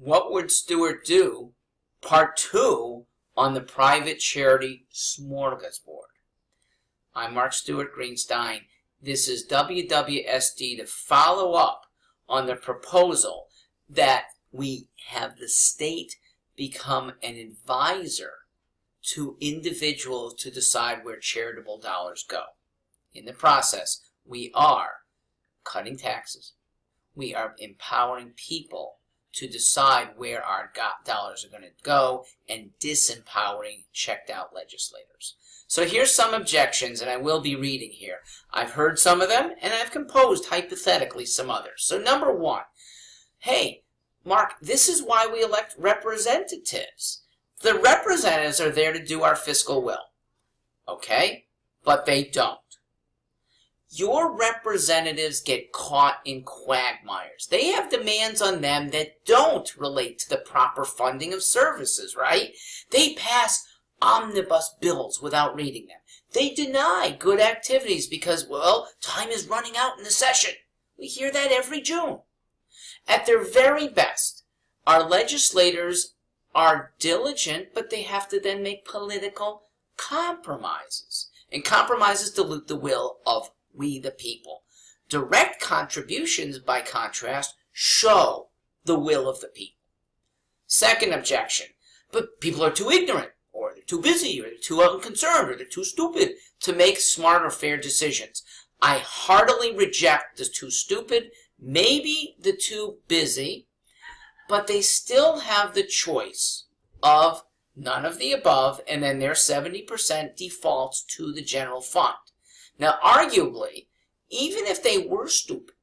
What Would Stewart Do? Part 2 on the Private Charity Smorgasbord. I'm Mark Stewart Greenstein. This is WWSD to follow up on the proposal that we have the state become an advisor to individuals to decide where charitable dollars go. In the process, we are cutting taxes. We are empowering people to decide where our dollars are going to go and disempowering checked out legislators. So here's some objections, and I will be reading here. I've heard some of them, and I've composed hypothetically some others. So number one, hey, Mark, this is why we elect representatives. The representatives are there to do our fiscal will. Okay? But they don't. Your representatives get caught in quagmires. They have demands on them that don't relate to the proper funding of services, right? They pass omnibus bills without reading them. They deny good activities because, well, time is running out in the session. We hear that every June. At their very best, our legislators are diligent, but they have to then make political compromises. And compromises dilute the will of we the people. Direct contributions, by contrast, show the will of the people. Second objection, but people are too ignorant, or they're too busy, or they're too unconcerned, or they're too stupid to make smart or fair decisions. I heartily reject the too stupid, maybe the too busy, but they still have the choice of none of the above, and then their 70% defaults to the general fund. Now, arguably, even if they were stupid,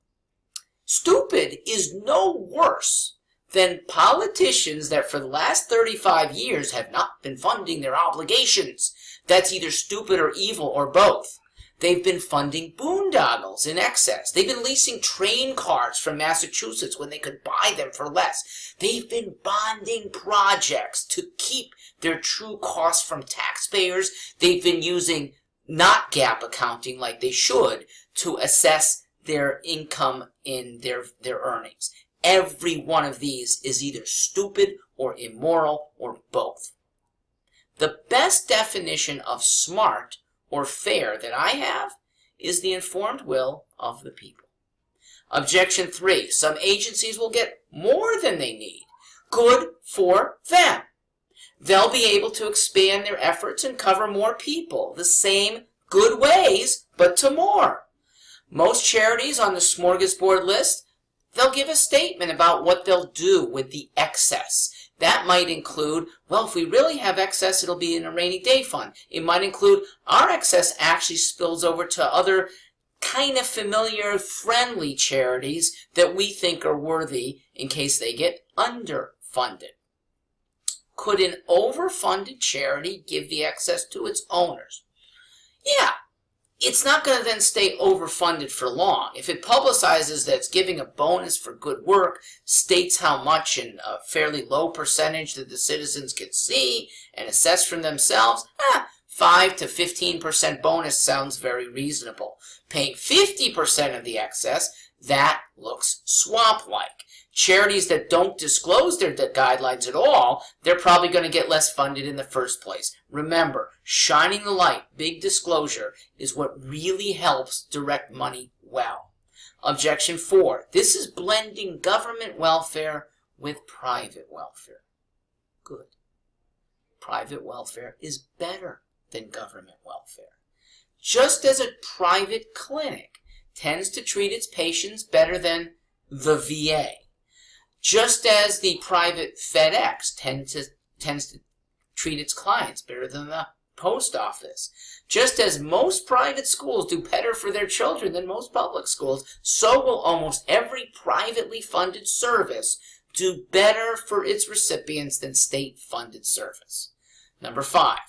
stupid is no worse than politicians that for the last 35 years have not been funding their obligations. That's either stupid or evil or both. They've been funding boondoggles in excess. They've been leasing train cars from Massachusetts when they could buy them for less. They've been bonding projects to keep their true costs from taxpayers. They've been using not GAAP accounting like they should to assess their income in their earnings. Every one of these is either stupid or immoral or both. The best definition of smart or fair that I have is the informed will of the people. Objection 3, some agencies will get more than they need. Good for them. They'll be able to expand their efforts and cover more people, the same good ways, but to more. Most charities on the smorgasbord list, they'll give a statement about what they'll do with the excess. That might include, well, if we really have excess, it'll be in a rainy day fund. It might include our excess actually spills over to other kind of familiar, friendly charities that we think are worthy in case they get underfunded. Could an overfunded charity give the excess to its owners? Yeah, it's not going to then stay overfunded for long. If it publicizes that it's giving a bonus for good work, states how much in a fairly low percentage that the citizens can see and assess for themselves, 5 to 15% bonus sounds very reasonable. Paying 50% of the excess, that looks swamp-like. Charities that don't disclose their guidelines at all, they're probably going to get less funded in the first place. Remember, shining the light, big disclosure, is what really helps direct money well. Objection 4, this is blending government welfare with private welfare. Good. Private welfare is better than government welfare. Just as a private clinic tends to treat its patients better than the VA, just as the private FedEx tends to treat its clients better than the post office, just as most private schools do better for their children than most public schools, so will almost every privately funded service do better for its recipients than state-funded service. Number 5,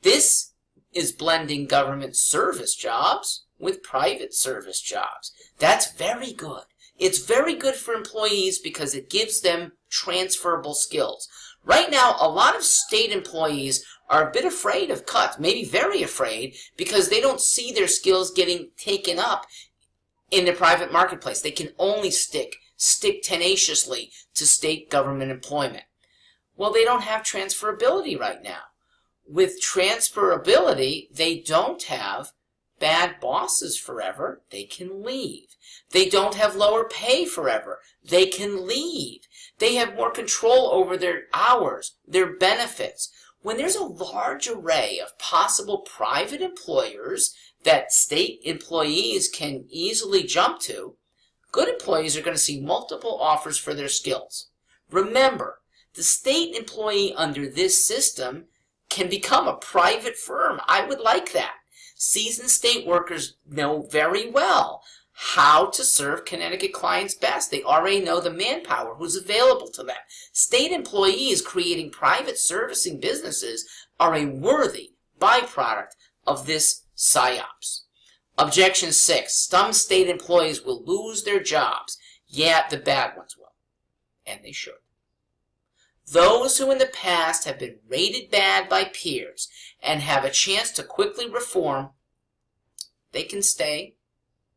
this is blending government service jobs with private service jobs. That's very good. It's very good for employees because it gives them transferable skills. Right now, a lot of state employees are a bit afraid of cuts, maybe very afraid, because they don't see their skills getting taken up in the private marketplace. They can only stick stick tenaciously to state government employment? Well, they don't have transferability right now. With transferability, they don't have bad bosses forever. They can leave. They don't have lower pay forever. They can leave. They have more control over their hours, their benefits. When there's a large array of possible private employers that state employees can easily jump to, good employees are going to see multiple offers for their skills. Remember, the state employee under this system can become a private firm. I would like that. Seasoned state workers know very well how to serve Connecticut clients best. They already know the manpower who's available to them. State employees creating private servicing businesses are a worthy byproduct of this psyops. Objection 6. Some state employees will lose their jobs. Yeah, the bad ones will. And they should. Those who in the past have been rated bad by peers and have a chance to quickly reform, they can stay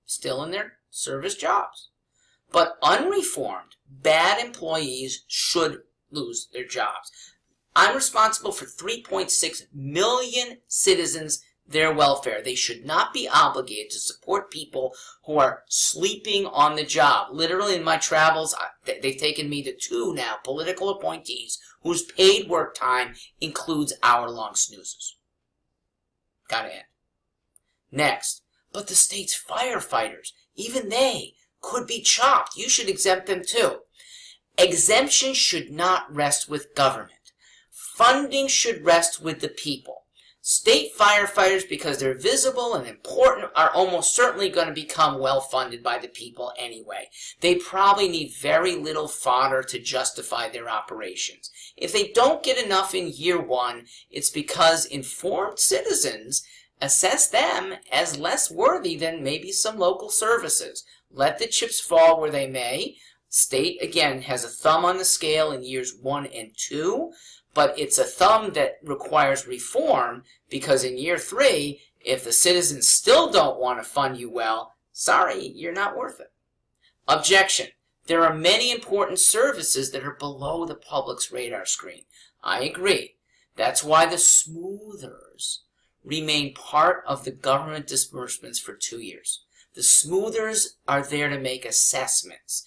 still in their service jobs. But unreformed, bad employees should lose their jobs. I'm responsible for 3.6 million citizens, their welfare. They should not be obligated to support people who are sleeping on the job. Literally, in my travels, they've taken me to 2 now political appointees whose paid work time includes hour-long snoozes. Gotta end. Next, but the state's firefighters, even they could be chopped. You should exempt them too. Exemption should not rest with government. Funding should rest with the people. State firefighters, because they're visible and important, are almost certainly going to become well-funded by the people anyway. They probably need very little fodder to justify their operations. If they don't get enough in year 1, it's because informed citizens assess them as less worthy than maybe some local services. Let the chips fall where they may. State, again, has a thumb on the scale in years 1 and 2. But it's a thumb that requires reform, because in year 3, if the citizens still don't want to fund you well, sorry, you're not worth it. Objection. There are many important services that are below the public's radar screen. I agree. That's why the smoothers remain part of the government disbursements for 2 years. The smoothers are there to make assessments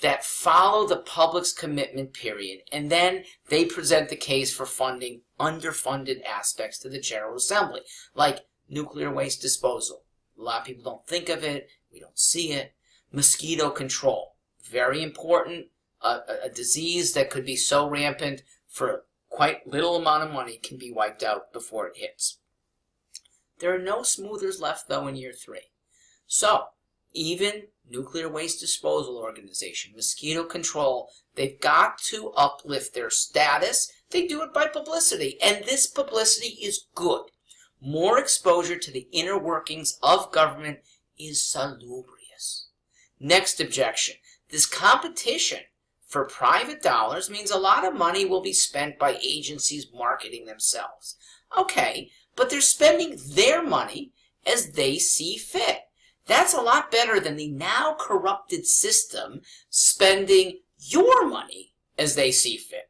that follow the public's commitment period, and then they present the case for funding underfunded aspects to the General Assembly, like nuclear waste disposal. A lot of people don't think of it, we don't see it. Mosquito control, very important, a disease that could be so rampant for quite little amount of money can be wiped out before it hits. There are no smoothers left, though, in year 3. So, even Nuclear Waste Disposal Organization, mosquito control, they've got to uplift their status. They do it by publicity, and this publicity is good. More exposure to the inner workings of government is salubrious. Next objection. This competition for private dollars means a lot of money will be spent by agencies marketing themselves. Okay, but they're spending their money as they see fit. That's a lot better than the now corrupted system spending your money as they see fit,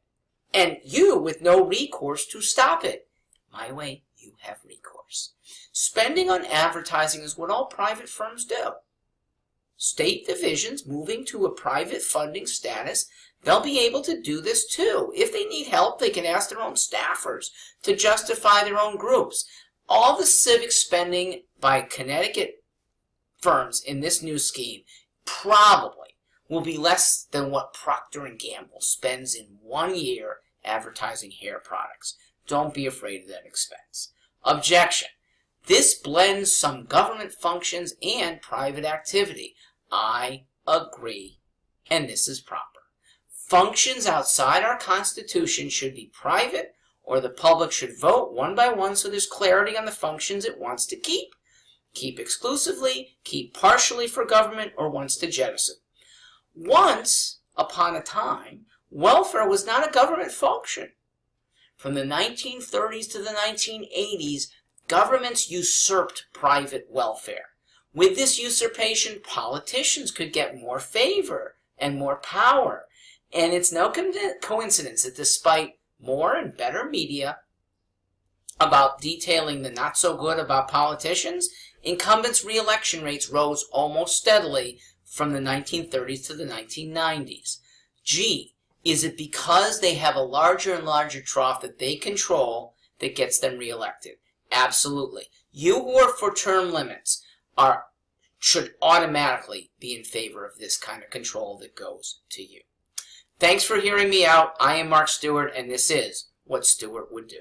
and you with no recourse to stop it. My way, you have recourse. Spending on advertising is what all private firms do. State divisions moving to a private funding status, they'll be able to do this too. If they need help, they can ask their own staffers to justify their own groups. All the civic spending by Connecticut firms in this new scheme probably will be less than what Procter & Gamble spends in 1 year advertising hair products. Don't be afraid of that expense. Objection. This blends some government functions and private activity. I agree, and this is proper. Functions outside our Constitution should be private, or the public should vote one by one so there's clarity on the functions it wants to keep. Keep exclusively, keep partially for government, or wants to jettison. Once upon a time, welfare was not a government function. From the 1930s to the 1980s, governments usurped private welfare. With this usurpation, politicians could get more favor and more power. And it's no coincidence that despite more and better media about detailing the not so good about politicians, incumbents' re-election rates rose almost steadily from the 1930s to the 1990s. Gee, is it because they have a larger and larger trough that they control that gets them re-elected? Absolutely. You who are for term limits should automatically be in favor of this kind of control that goes to you. Thanks for hearing me out. I am Mark Stewart, and this is What Stewart Would Do.